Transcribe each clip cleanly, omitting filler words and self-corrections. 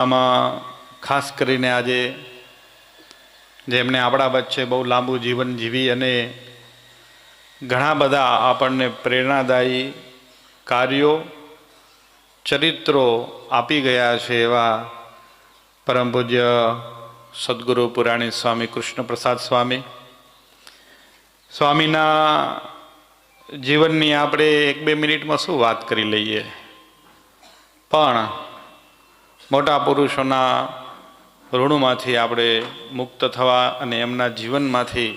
આમાં ખાસ કરીને આજે જેમને આપણા વચ્ચે બહુ લાંબુ જીવન જીવી અને ઘણા બધા આપણને પ્રેરણાદાયી કાર્યો ચરિત્રો આપી ગયા છે એવા પરમ પૂજ્ય સદગુરુ પુરાણી સ્વામી કૃષ્ણપ્રસાદ સ્વામી સ્વામીના જીવનની આપણે 1-2 મિનિટમાં શું વાત કરી લઈએ, પણ મોટા પુરુષોના ઋણમાંથી આપણે મુક્ત થવા અને એમના જીવનમાંથી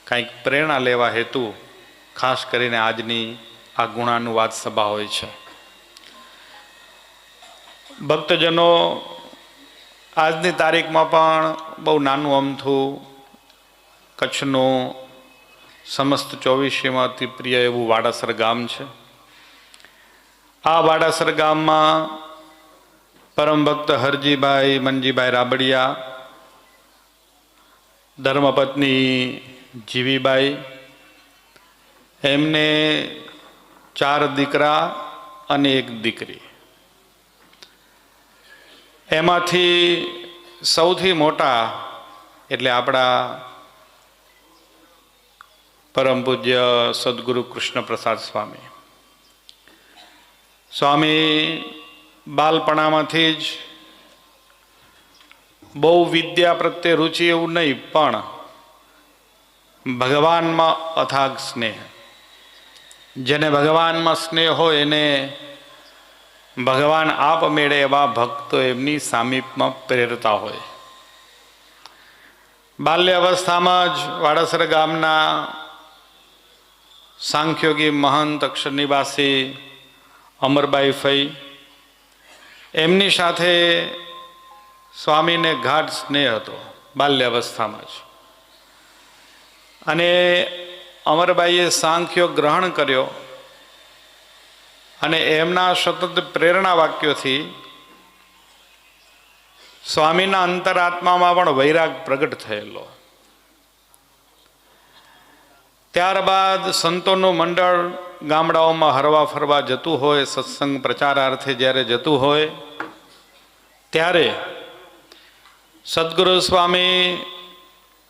કંઈક પ્રેરણા લેવા હેતુ ખાસ કરીને આજની આ ગુણાનુવાદ સભા હોય છે. ભક્તજનો આજની તારીખમાં પણ બહુ નાનું અમથું કચ્છનું સમસ્ત 24સીમાં અતિ પ્રિય એવું વાડાસર ગામ છે. આ વાડાસર ગામમાં પરમ ભક્ત હરજીભાઈ મનજીભાઈ રાબડિયા, ધર્મપત્ની જીવીબાઈ, એમને 4 દીકરા અને 1 દીકરી. એમાંથી સૌથી મોટા એટલે આપણા પરમ પૂજ્ય સદગુરુ કૃષ્ણપ્રસાદ સ્વામી. સ્વામી બાલપણામાંથી જ બહુ વિદ્યા પ્રત્યે રુચિ એવું નહીં, પણ ભગવાનમાં અથાગ સ્નેહ. જેને ભગવાનમાં સ્નેહ હોય એને ભગવાન આપમેળે એવા ભક્તો એમની સામીપમાં પ્રેરતા હોય. બાલ્ય અવસ્થામાં જ વાડાસર ગામના સાંખ્યોગી મહંત અક્ષર નિવાસી અમરબાઈ ફઈ, એમની સાથે સ્વામીને ગાઢ સ્નેહ હતો બાલ્ય અવસ્થામાં જ. અને અમરબાઈએ સાંખ્યો ગ્રહણ કર્યો અને એમના સતત પ્રેરણા વાક્યોથી સ્વામીના અંતરાત્મામાં પણ વૈરાગ પ્રગટ થયેલો. ત્યારબાદ સંતોનું મંડળ ગામડાઓમાં હરવા ફરવા જતું હોય, સત્સંગ પ્રચારાર્થે જ્યારે જતું હોય ત્યારે સદગુરુ સ્વામી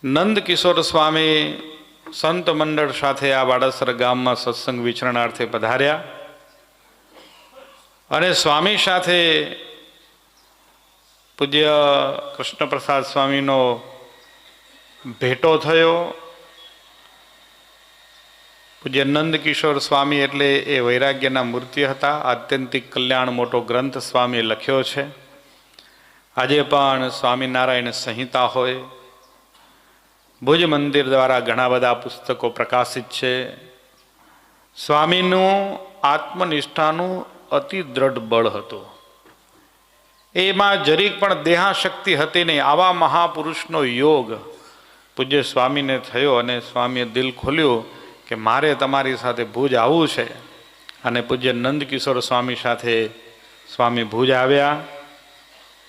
નંદકિશોર સ્વામી સંત મંડળ સાથે આ વાડાસર ગામમાં સત્સંગ વિચરણાર્થે પધાર્યા અને સ્વામી સાથે પૂજ્ય કૃષ્ણપ્રસાદ સ્વામીનો ભેટો થયો. પૂજ્ય નંદકિશોર સ્વામી એટલે એ વૈરાગ્યના મૂર્તિ હતા. આત્યંતિક કલ્યાણ મોટો ગ્રંથ સ્વામીએ લખ્યો છે. આજે પણ સ્વામિનારાયણ સંહિતા હોય, ભુજ મંદિર દ્વારા ઘણા બધા પુસ્તકો પ્રકાશિત છે. સ્વામીનું આત્મનિષ્ઠાનું અતિ દ્રઢ બળ હતું. એમાં જરીક પણ દેહાશક્તિ હતી નહીં. આવા મહાપુરુષનો યોગ પૂજ્ય સ્વામીને થયો અને સ્વામીએ દિલ ખોલ્યું કે મારે તમારી સાથે ભુજ આવવું છે. અને પૂજ્ય નંદકિશોર સ્વામી સાથે સ્વામી ભુજ આવ્યા.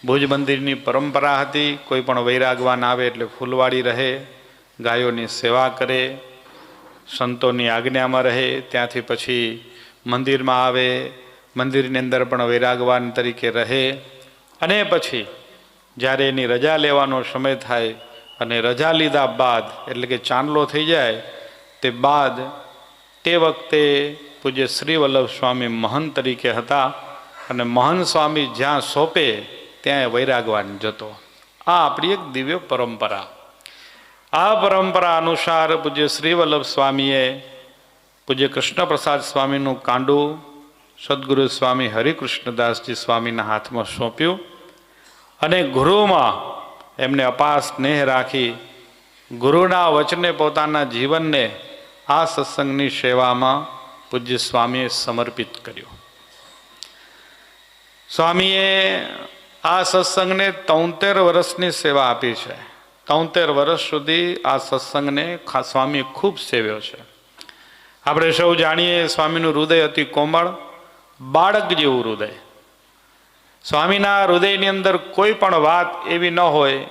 ભુજ મંદિરની પરંપરા હતી, કોઈ પણ વૈરાગવાન આવે એટલે ફૂલવાડી રહે, ગાયોની સેવા કરે, સંતોની આજ્ઞામાં રહે, ત્યાંથી પછી મંદિરમાં આવે, મંદિરની અંદર પણ વૈરાગવાન તરીકે રહે. અને પછી જ્યારે એની રજા લેવાનો સમય થાય અને રજા લીધા બાદ એટલે કે ચાંદલો થઈ જાય તે બાદ તે વખતે પૂજ્ય શ્રી વલ્લભ સ્વામી મહંત તરીકે હતા અને મહંત સ્વામી જ્યાં સોંપે ત્યાં વૈરાગવાન જતો. આ આપણી એક દિવ્ય પરંપરા. આ પરંપરા અનુસાર પૂજ્ય શ્રી વલ્લભ સ્વામીએ પૂજ્ય કૃષ્ણપ્રસાદ સ્વામીનું કાંડું સદગુરુ સ્વામી હરિકૃષ્ણદાસજી સ્વામીના હાથમાં સોંપ્યું અને ગુરુમાં એમને અપાર સ્નેહ રાખી ગુરુના વચને પોતાના જીવનને આ સત્સંગની સેવામાં પૂજ્ય સ્વામીએ સમર્પિત કર્યું. સ્વામીએ આ સત્સંગને 73 વર્ષની સેવા આપી છે. 73 વર્ષ સુધી આ સત્સંગને સ્વામીએ ખૂબ સેવ્યો છે. આપણે સૌ જાણીએ સ્વામીનું હૃદય અતિ કોમળ, બાળક જેવું હૃદય. સ્વામીના હૃદયની અંદર કોઈ પણ વાત એવી ન હોય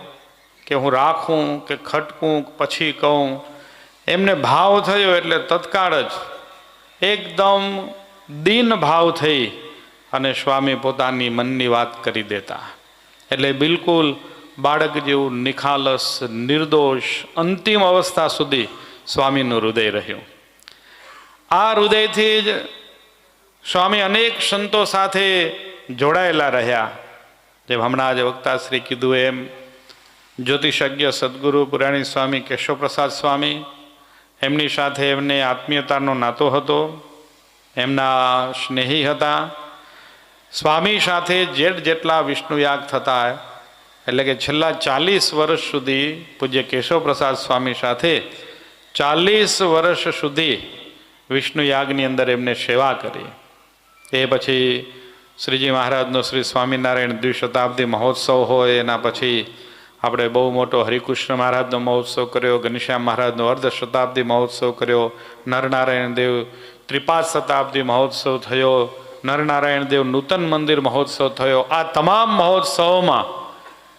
કે હું રાખું કે ખટકું પછી કહું. એમને ભાવ થયો એટલે તત્કાળ જ એકદમ દીન ભાવ થઈ અને સ્વામી પોતાની મનની વાત કરી દેતા. એટલે બિલકુલ બાળક જેવું નિખાલસ, નિર્દોષ, અંતિમ અવસ્થા સુધી સ્વામીનું હૃદય રહ્યું. આ હૃદયથી જ સ્વામી અનેક સંતો સાથે જોડાયેલા રહ્યા. જેમ હમણાં જ વક્તાશ્રી કીધું એમ જ્યોતિષજ્ઞ સદગુરુ પુરાણી સ્વામી કેશવપ્રસાદ સ્વામી, એમની સાથે એમને આત્મીયતાનો નાતો હતો, એમના સ્નેહી હતા. સ્વામી સાથે જેટલા વિષ્ણુયાગ થતા, એટલે કે છેલ્લા 40 વર્ષ સુધી પૂજ્ય કેશવપ્રસાદ સ્વામી સાથે 40 વર્ષ સુધી વિષ્ણુયાગની અંદર એમને સેવા કરી. એ પછી શ્રીજી મહારાજનો શ્રી સ્વામિનારાયણ દ્વિશતાબ્દી મહોત્સવ હોય, એના પછી આપણે બહુ મોટો હરિકૃષ્ણ મહારાજનો મહોત્સવ કર્યો, ઘનશ્યામ મહારાજનો અર્ધ શતાબ્દી મહોત્સવ કર્યો, નરનારાયણ દેવ ત્રિપાદ શતાબ્દી મહોત્સવ થયો, નરનારાયણ દેવ નૂતન મંદિર મહોત્સવ થયો. આ તમામ મહોત્સવોમાં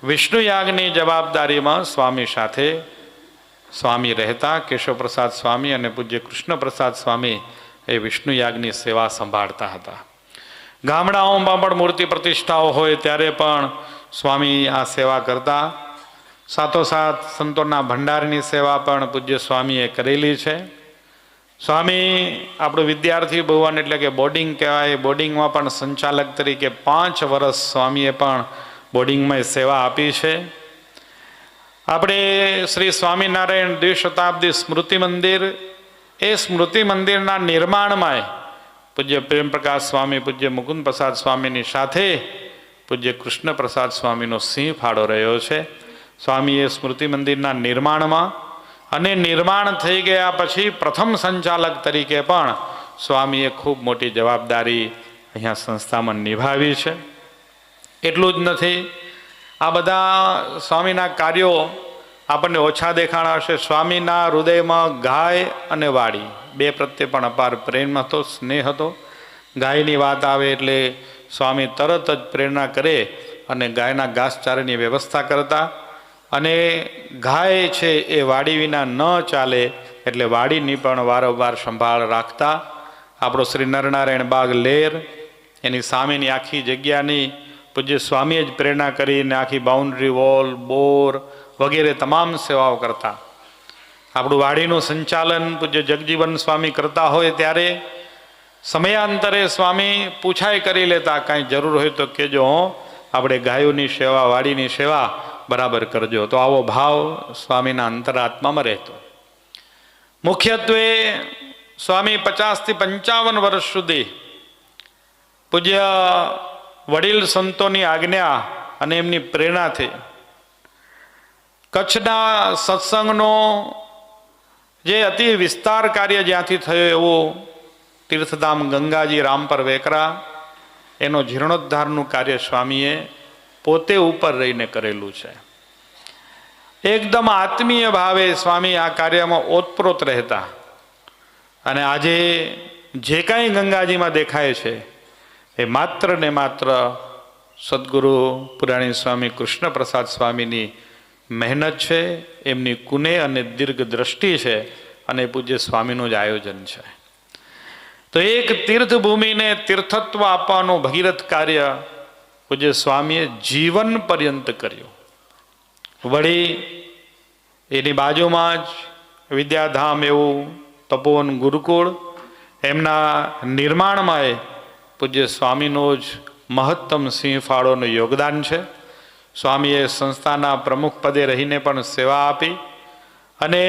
વિષ્ણુયાગની જવાબદારીમાં સ્વામી સાથે સ્વામી રહેતા. કેશવપ્રસાદ સ્વામી અને પૂજ્ય કૃષ્ણપ્રસાદ સ્વામી એ વિષ્ણુયાગની સેવા સંભાળતા હતા. ગામડાઓમાં પણ મૂર્તિ પ્રતિષ્ઠાઓ હોય ત્યારે પણ સ્વામી આ સેવા કરતા. સાથોસાથ સંતોના ભંડારની સેવા પણ પૂજ્ય સ્વામીએ કરેલી છે. સ્વામી આપણું વિદ્યાર્થી ભવન એટલે કે બોર્ડિંગ કહેવાય, બોર્ડિંગમાં પણ સંચાલક તરીકે 5 વર્ષ સ્વામીએ પણ બોર્ડિંગમાં સેવા આપી છે. આપણે શ્રી સ્વામિનારાયણ દ્વિશતાબ્દી સ્મૃતિ મંદિર, એ સ્મૃતિ મંદિરના નિર્માણમાં પૂજ્ય પ્રેમપ્રકાશ સ્વામી, પૂજ્ય મુકુંદ પ્રસાદ સ્વામીની સાથે પૂજ્ય કૃષ્ણપ્રસાદ સ્વામીનો સિંહ ફાળો રહ્યો છે. સ્વામીએ સ્મૃતિ મંદિરના નિર્માણમાં અને નિર્માણ થઈ ગયા પછી પ્રથમ સંચાલક તરીકે પણ સ્વામીએ ખૂબ મોટી જવાબદારી અહીંયા સંસ્થામાં નિભાવી છે. એટલું જ નથી, આ બધા સ્વામીના કાર્યો આપણને ઓછા દેખાણા હશે. સ્વામીના હૃદયમાં ગાય અને વાડી બે પ્રત્યે પણ અપાર પ્રેમ હતો, સ્નેહ હતો. ગાયની વાત આવે એટલે સ્વામી તરત જ પ્રેરણા કરે અને ગાયના ઘાસચારાની વ્યવસ્થા કરતા. અને ગાય છે એ વાડી વિના ન ચાલે એટલે વાડીની પણ વારંવાર સંભાળ રાખતા. આપણો શ્રી નરનારાયણ બાગ લેર, એની સામેની આખી જગ્યાની પૂજ્ય સ્વામીએ જ પ્રેરણા કરીને આખી બાઉન્ડ્રી વોલ, બોર વગેરે તમામ સેવાઓ કરતા. આપણું વાડીનું સંચાલન પૂજ્ય જગજીવન સ્વામી કરતા હોય ત્યારે સમયાંતરે સ્વામી પૂછાય કરી લેતા, કાંઈ જરૂર હોય તો કહેજો, આપણે ગાયોની સેવા, વાડીની સેવા બરાબર કરજો. તો આવો ભાવ સ્વામીના અંતરાત્મામાં રહેતો. મુખ્યત્વે સ્વામી 50 થી 55 વર્ષ સુધી પૂજ્ય વડીલ સંતોની આજ્ઞા અને એમની પ્રેરણાથી કચ્છના સત્સંગનો જે અતિ વિસ્તાર કાર્ય જ્યાંથી થયો એવું તીર્થધામ ગંગાજી રામપર વેકરા, એનો જીર્ણોદ્ધારનું કાર્ય સ્વામીએ પોતે ઉપર રહીને કરેલું છે. એકદમ આત્મીય ભાવે સ્વામી આ કાર્યમાં ઓતપ્રોત રહેતા. અને આજે જે કાંઈ ગંગાજીમાં દેખાય છે એ માત્ર ને માત્ર સદગુરુ પુરાણી સ્વામી કૃષ્ણપ્રસાદ સ્વામીની મહેનત છે, એમની કુને અને દીર્ઘ દ્રષ્ટિ છે અને પૂજ્ય સ્વામીનું જ આયોજન છે. તો એક તીર્થભૂમિને તીર્થત્વ આપવાનું ભગીરથ કાર્ય પૂજ્ય સ્વામીએ જીવન પર્યંત કર્યું. વળી એની બાજુમાં જ વિદ્યાધામ એવું તપોવન ગુરુકુળ, એમના નિર્માણમાં પૂજ્ય સ્વામીનો જ મહત્તમ સિંહ ફાળોનું યોગદાન છે. સ્વામીએ સંસ્થાના પ્રમુખ પદે રહીને પણ સેવા આપી અને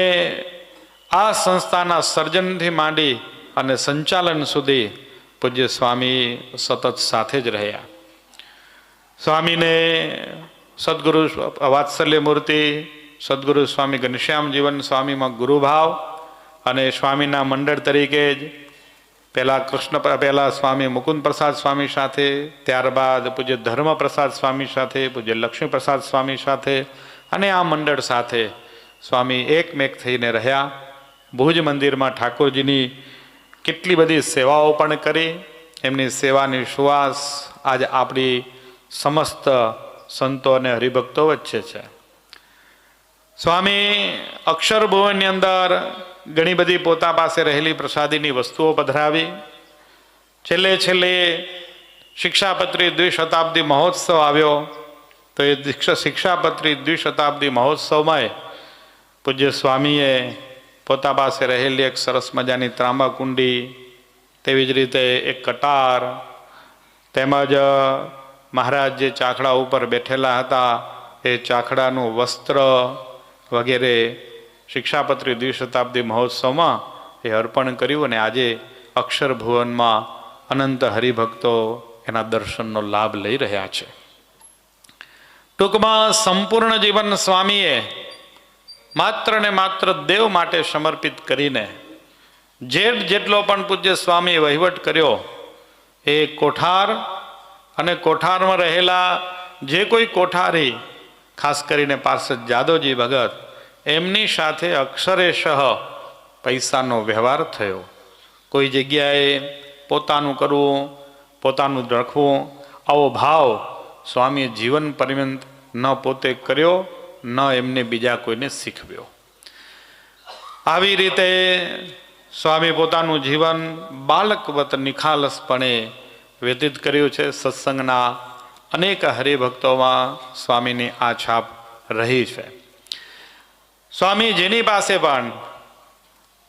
આ સંસ્થાના સર્જનથી માંડી અને સંચાલન સુધી પૂજ્ય સ્વામી સતત સાથે જ રહ્યા. સ્વામીને સદગુરુ વાત્સલ્ય મૂર્તિ સદગુરુ સ્વામી ઘનશ્યામ જીવન સ્વામીમાં ગુરુભાવ અને સ્વામીના મંડળ તરીકે જ પહેલા સ્વામી મુકુંદ પ્રસાદ સ્વામી સાથે, ત્યારબાદ પૂજ્ય ધર્મપ્રસાદ સ્વામી સાથે, પૂજ્ય લક્ષ્મીપ્રસાદ સ્વામી સાથે અને આ મંડળ સાથે સ્વામી એકમેક થઈને રહ્યા. ભુજ મંદિરમાં ઠાકોરજીની કેટલી બધી સેવાઓ પણ કરી. એમની સેવાની સુવાસ આજ આપણી સમસ્ત સંતો અને હરિભક્તો વચ્ચે છે. સ્વામી અક્ષરભુવનની અંદર ઘણી બધી પોતા પાસે રહેલી પ્રસાદીની વસ્તુઓ પધરાવી. છેલ્લે શિક્ષાપત્રી દ્વિશતાબ્દી મહોત્સવ આવ્યો તો એ શિક્ષાપત્રી દ્વિશતાબ્દી મહોત્સવમાં પૂજ્ય સ્વામીએ પોતા પાસે રહેલી એક સરસ મજાની ત્રાંબાકુંડી, તેવી જ રીતે એક કટાર, તેમજ મહારાજ જે ચાખડા ઉપર બેઠેલા હતા એ ચાખડાનું વસ્ત્ર વગેરે શિક્ષાપત્રી દ્વિશતાબ્દી મહોત્સવમાં એ અર્પણ કર્યું. અને આજે અક્ષરભુવનમાં અનંત હરિભક્તો એના દર્શનનો લાભ લઈ રહ્યા છે. ટૂંકમાં સંપૂર્ણ જીવન સ્વામીએ માત્ર ને માત્ર દેવ માટે સમર્પિત કરીને જેટલો પણ પૂજ્ય સ્વામીએ વહીવટ કર્યો એ કોઠાર અને કોઠારમાં રહેલા જે કોઈ કોઠારી, ખાસ કરીને પાર્ષદ જાદવજી ભગત, એમની સાથે અક્ષરેશઃ પૈસાનો વ્યવહાર થયો. કોઈ જગ્યાએ પોતાનું કરવું, પોતાનું રાખવું, આવો ભાવ સ્વામીએ જીવન પર્યંત ન પોતે કર્યો, ન એમને બીજા કોઈને શીખવ્યો. આવી રીતે સ્વામી પોતાનું જીવન બાલકવત નિખાલસપણે વ્યતીત કર્યું છે. સત્સંગના અનેક હરિભક્તોમાં સ્વામીની આ છાપ રહી છે. સ્વામી જેની પાસે પણ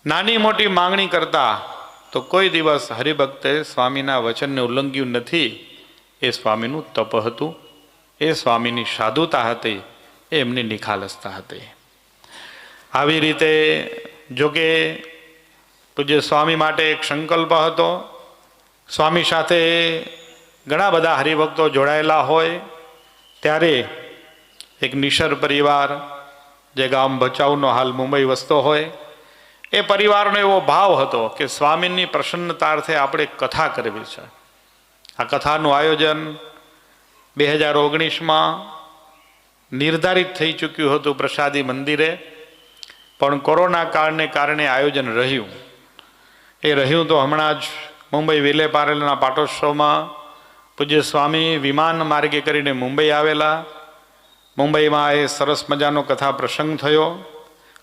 નાની મોટી માંગણી કરતા તો કોઈ દિવસ હરિભક્તે સ્વામીના વચનને ઉલ્લંઘ્યું નથી. એ સ્વામીનું તપ હતું, એ સ્વામીની સાધુતા હતી, એ એમની નિખાલસતા હતી. આવી રીતે જોકે પૂજ્ય સ્વામી માટે એક સંકલ્પ હતો. સ્વામી સાથે ઘણા બધા હરિભક્તો જોડાયેલા હોય ત્યારે એક નિશર પરિવાર, જે ગામ ભચાઉનો હાલ મુંબઈ વસતો હોય, એ પરિવારનો એવો ભાવ હતો કે સ્વામીની પ્રસન્નતાર્થે આપણે કથા કરવી છે. આ કથાનું આયોજન 2019માં નિર્ધારિત થઈ ચૂક્યું હતું પ્રસાદી મંદિરે, પણ કોરોના કાળને કારણે આયોજન રહ્યું. એ રહ્યું તો હમણાં જ મુંબઈ વિલે પારેલના પાટોત્સવમાં પૂજ્ય સ્વામી વિમાન માર્ગે કરીને મુંબઈ આવેલા. મુંબઈમાં એ સરસ મજાનો કથા પ્રસંગ થયો.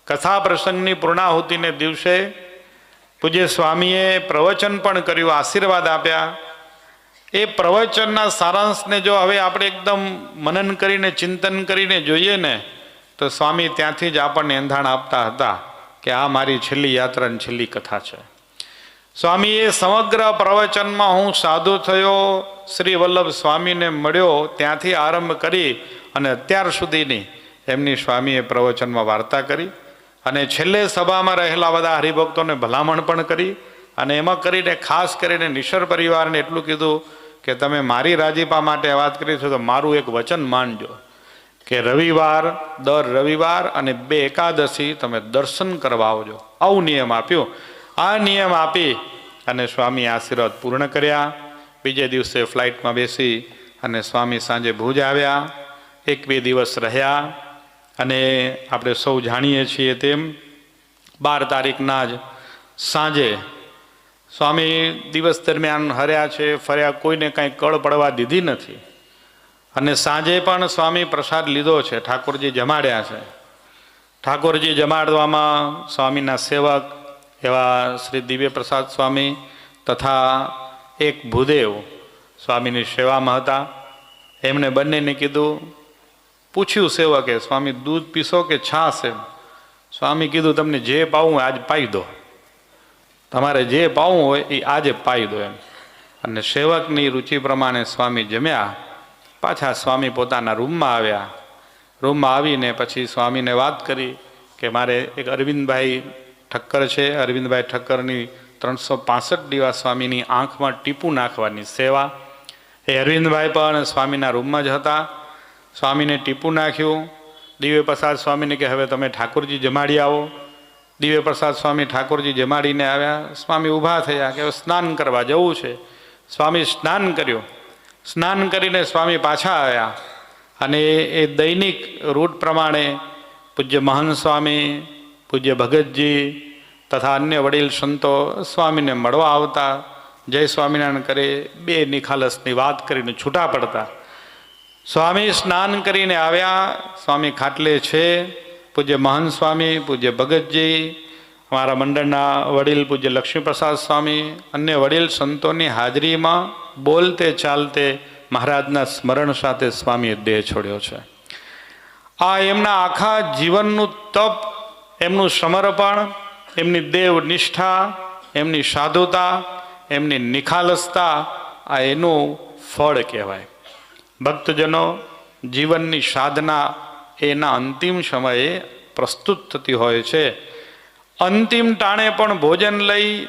કથા પ્રસંગની પૂર્ણાહુતિને દિવસે પૂજ્ય સ્વામીએ પ્રવચન પણ કર્યું, આશીર્વાદ આપ્યા. એ પ્રવચનના સારાંશને જો હવે આપણે એકદમ મનન કરીને ચિંતન કરીને જોઈએ ને તો સ્વામી ત્યાંથી જ આપણને એંધાણ આપતા હતા કે આ મારી છેલ્લી યાત્રાની છેલ્લી કથા છે. સ્વામીએ સમગ્ર પ્રવચનમાં હું સાધુ થયો, શ્રી વલ્લભ સ્વામીને મળ્યો, ત્યાંથી આરંભ કરી અને અત્યાર સુધીની એમની સ્વામીએ પ્રવચનમાં વાર્તા કરી અને છેલ્લે સભામાં રહેલા બધા હરિભક્તોને ભલામણ પણ કરી. અને એમાં કરીને ખાસ કરીને નિશર પરિવારને એટલું કીધું કે તમે મારી રાજીપા માટે વાત કરી છો તો મારું એક વચન માનજો કે દર રવિવાર અને 2 એકાદશી તમે દર્શન કરવા આવજો. આવું નિયમ આપ્યો. આ નિયમ આપી અને સ્વામી આશીર્વાદ પૂર્ણ કર્યા. બીજે દિવસે ફ્લાઇટમાં બેસી અને સ્વામી સાંજે ભુજ આવ્યા. 1-2 દિવસ રહ્યા અને આપણે સૌ જાણીએ છીએ તેમ 12 તારીખના જ સાંજે સ્વામી દિવસ દરમિયાન હર્યા છે, ફર્યા, કોઈને કાંઈ કળ પડવા દીધી નથી. અને સાંજે પણ સ્વામી પ્રસાદ લીધો છે, ઠાકોરજી જમાડ્યા છે. ઠાકોરજી જમાડવામાં સ્વામીના સેવક એવા શ્રી દિવ્ય પ્રસાદ સ્વામી તથા એક ભૂદેવ સ્વામીની સેવામાં હતા. એમણે બંનેને કીધું, પૂછ્યું સેવકે, સ્વામી દૂધ પીશો કે છાશ? એમ સ્વામી કીધું તમને જે પાવું આજ પાઈ દો, તમારે જે પાવું હોય એ આજે પાઈ દો એમ. અને સેવકની રુચિ પ્રમાણે સ્વામી જમ્યા. પાછા સ્વામી પોતાના રૂમમાં આવ્યા. રૂમમાં આવીને પછી સ્વામીને વાત કરી કે મારે એક અરવિંદભાઈ ઠક્કર છે, અરવિંદભાઈ ઠક્કરની 365 દિવસ સ્વામીની આંખમાં ટીપું નાખવાની સેવા. એ અરવિંદભાઈ પણ સ્વામીના રૂમમાં જ હતા. સ્વામીને ટીપું નાખ્યું. દિવ્ય પ્રસાદ સ્વામીને કે હવે તમે ઠાકોરજી જમાડી આવો. દિવ્ય પ્રસાદ સ્વામી ઠાકોરજી જમાડીને આવ્યા. સ્વામી ઊભા થયા કે સ્નાન કરવા જવું છે. સ્વામી સ્નાન કર્યું. સ્નાન કરીને સ્વામી પાછા આવ્યા અને એ દૈનિક રૂટ પ્રમાણે પૂજ્ય મહંત સ્વામી, પૂજ્ય ભગતજી તથા અન્ય વડીલ સંતો સ્વામીને મળવા આવતા, જય સ્વામિનારાયણ કરે, 2 નિખાલસની વાત કરીને છૂટા પડતા. સ્વામી સ્નાન કરીને આવ્યા. સ્વામી ખાટલે છે. પૂજ્ય મહંત સ્વામી, પૂજ્ય ભગતજી, અમારા મંડળના વડીલ પૂજ્ય લક્ષ્મીપ્રસાદ સ્વામી, અન્ય વડીલ સંતોની હાજરીમાં બોલતે ચાલતે મહારાજના સ્મરણ સાથે સ્વામીએ દેહ છોડ્યો છે. આ એમના આખા જીવનનું તપ, એમનું સમર્પણ, એમની દેવ નિષ્ઠા, એમની સાધુતા, એમની નિખાલસતા, આ એનું ફળ કહેવાય. ભક્તજનો, જીવનની સાધના એના અંતિમ સમયે પ્રસ્તુત થતી હોય છે. અંતિમ ટાણે પણ ભોજન લઈ,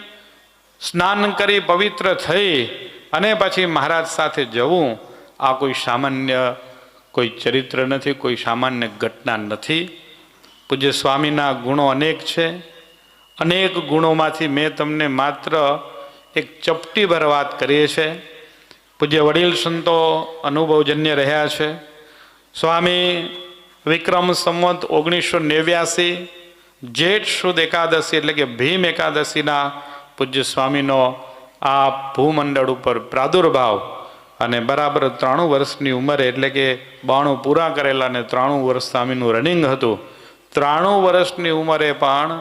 સ્નાન કરી, પવિત્ર થઈ અને પછી મહારાજ સાથે જવું, આ કોઈ સામાન્ય કોઈ ચરિત્ર નથી, કોઈ સામાન્ય ઘટના નથી. પૂજ્ય સ્વામીના ગુણો અનેક છે. અનેક ગુણોમાંથી મેં તમને માત્ર એક ચપટીભર વાત કરીએ છે. પૂજ્ય વડીલ સંતો અનુભવજન્ય રહ્યા છે. સ્વામી વિક્રમ સંવત 1989 જેઠ સુદ એકાદશી એટલે કે ભીમ એકાદશીના પૂજ્ય સ્વામીનો આ ભૂમંડળ ઉપર પ્રાદુર્ભાવ અને બરાબર 93 વર્ષની ઉંમરે એટલે કે 92 પૂરા કરેલા અને 93 વર્ષ સ્વામીનું રનિંગ હતું. 93 વર્ષની ઉંમરે પણ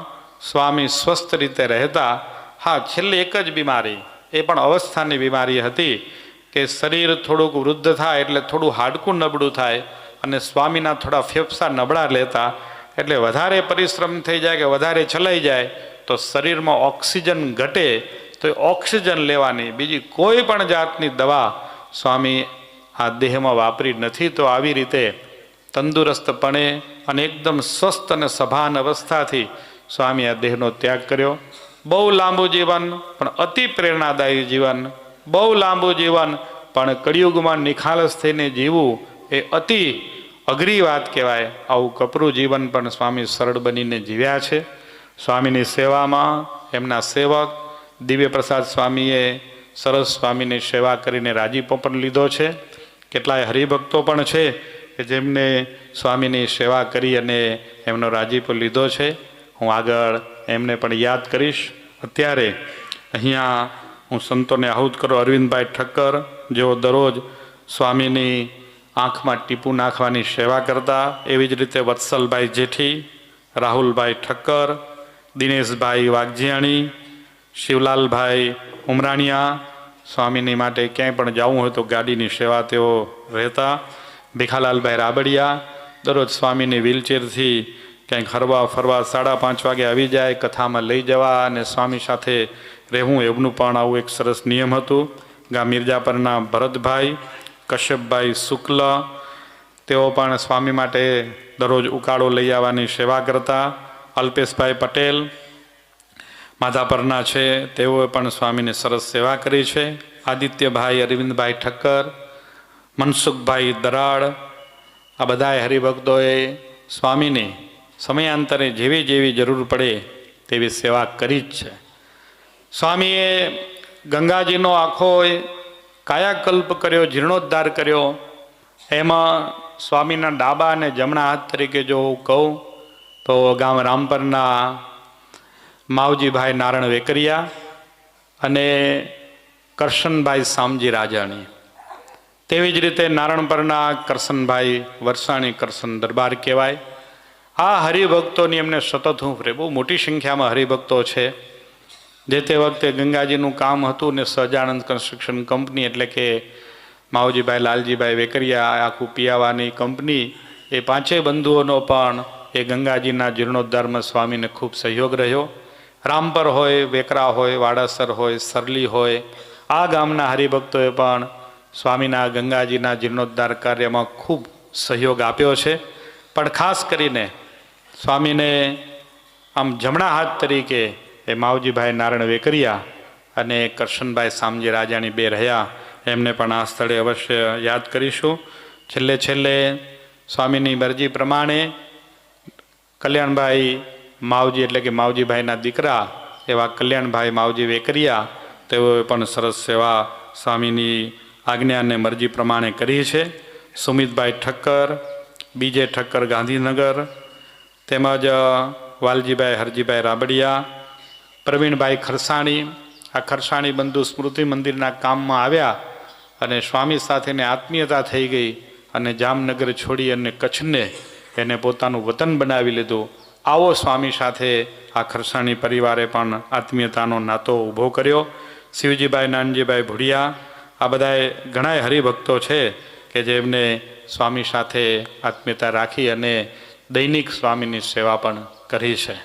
સ્વામી સ્વસ્થ રીતે રહેતા. હા, છેલ્લે એક જ બીમારી, એ પણ અવસ્થાની બીમારી હતી કે શરીર થોડુંક વૃદ્ધ થાય એટલે થોડું હાડકું નબળું થાય અને સ્વામીના થોડા ફેફસા નબળા લેતા, એટલે વધારે પરિશ્રમ થઈ જાય કે વધારે ચલાઈ જાય તો શરીરમાં ઓક્સિજન ઘટે, તો એ ઓક્સિજન લેવાની, બીજી કોઈ પણ જાતની દવા સ્વામી આ દેહમાં વાપરી નથી. તો આવી રીતે તંદુરસ્તપણે અને એકદમ સ્વસ્થ અને સભાન અવસ્થાથી સ્વામી આ દેહનો ત્યાગ કર્યો. બહુ લાંબુ જીવન, પણ અતિ પ્રેરણાદાયી જીવન, બહુ લાંબુ જીવન, પણ કળિયુગમાં નિખાલસ થઈને જીવવું એ અતિ અઘરી વાત કહેવાય. આવું કપરું જીવન પણ સ્વામી સરળ બનીને જીવ્યા છે. સ્વામીની સેવામાં એમના સેવક દિવ્ય પ્રસાદ સ્વામીએ સરસ સ્વામીની સેવા કરીને રાજીપો પણ લીધો છે. કેટલાય હરિભક્તો પણ છે કે જેમને સ્વામીની સેવા કરી અને એમનો રાજીપો લીધો છે. હું આગળ એમને પણ યાદ કરીશ. અત્યારે અહીંયા હું સંતોને આહુત કરું. અરવિંદભાઈ ઠક્કર, જેઓ દરરોજ સ્વામીની આંખમાં ટીપું નાખવાની સેવા કરતા, એવી જ રીતે વત્સલભાઈ જેઠી, રાહુલભાઈ ઠક્કર, દિનેશભાઈ વાઘજીયાણી, શિવલાલભાઈ ઉમરાણીયા, સ્વામીની માટે ક્યાંય પણ જવું હોય તો ગાડીની સેવા તેઓ રહેતા. ભીખાલાલભાઈ રાબડિયા દરરોજ સ્વામીની વ્હીલચેરથી ક્યાંક હરવા ફરવા 5:30 વાગે આવી જાય, કથામાં લઈ જવા અને સ્વામી સાથે રહેવું, એમનું પણ આવું એક સરસ નિયમ હતું. ગા મિર્જાપરના ભરતભાઈ, કશ્યપભાઈ શુક્લ, તેઓ પણ સ્વામી માટે દરરોજ ઉકાળો લઈ આવવાની સેવા કરતા. અલ્પેશભાઈ પટેલ માધાપરના છે, તેઓએ પણ સ્વામીને સરસ સેવા કરી છે. આદિત્યભાઈ અરવિંદભાઈ ઠક્કર, મનસુખભાઈ દરાડ, આ બધાએ હરિભક્તોએ સ્વામીની સમયાંતરે જેવી જેવી જરૂર પડે તેવી સેવા કરી જ છે. સ્વામીએ ગંગાજીનો આખો કાયાકલ્પ કર્યો, જીર્ણોદ્ધાર કર્યો. એમાં સ્વામીના ડાબા અને જમણા હાથ તરીકે જો હું કહું તો ગામ રામપરના માવજીભાઈ નારણ વેકરિયા અને કરશનભાઈ શામજી રાજાણી, તેવી જ રીતે નારણપરના કરશનભાઈ વરસાણી, કરશન દરબાર કહેવાય. આ હરિભક્તોની એમને સતત હું બહુ મોટી સંખ્યામાં હરિભક્તો છે. જે તે વખતે ગંગાજીનું કામ હતું ને સહજાનંદ કન્સ્ટ્રક્શન કંપની એટલે કે માવજીભાઈ લાલજીભાઈ વેકરિયા, આખું પિયાવાની કંપની, એ પાંચેય બંધુઓનો પણ એ ગંગાજીના જીર્ણોદ્ધારમાં સ્વામીને ખૂબ સહયોગ રહ્યો. રામપર હોય, વેકરા હોય, વાડાસર હોય, સરલી હોય, આ ગામના હરિભક્તોએ પણ સ્વામીના ગંગાજીના જીર્ણોદ્ધાર કાર્યમાં ખૂબ સહયોગ આપ્યો છે. પણ ખાસ કરીને સ્વામીને આમ જમણા હાથ તરીકે એ માવજીભાઈ નારણ વેકરિયા અને કરશનભાઈ શામજી રાજાણી બે રહ્યા. એમને પણ આ સ્થળે અવશ્ય યાદ કરીશું. છેલ્લે સ્વામીની મરજી પ્રમાણે કલ્યાણભાઈ માવજી એટલે કે માવજીભાઈના દીકરા એવા કલ્યાણભાઈ માવજી વેકરિયા, તેઓએ પણ સરસ સેવા સ્વામીની આજ્ઞા અને મરજી પ્રમાણે કરી છે. સુમિતભાઈ ઠક્કર, બીજે ઠક્કર ગાંધીનગર, તેમજ વાલજીભાઈ હરજીભાઈ રાબડિયા, પ્રવીણભાઈ ખરસાણી, આ ખરસાણી બંધુ સ્મૃતિ મંદિરના કામમાં આવ્યા અને સ્વામી સાથેને આત્મીયતા થઈ ગઈ અને જામનગર છોડી અને કચ્છને એને પોતાનું વતન બનાવી લીધું. આવો સ્વામી સાથે આ ખરસાણી પરિવારે પણ આત્મીયતાનો નાતો ઊભો કર્યો. શિવજીભાઈ નાનજીભાઈ ભુડિયા, આ બધાએ ઘણાય હરિભક્તો છે કે જેમને સ્વામી સાથે આત્મીયતા રાખી અને દૈનિક સ્વામીની સેવા પણ કરી છે.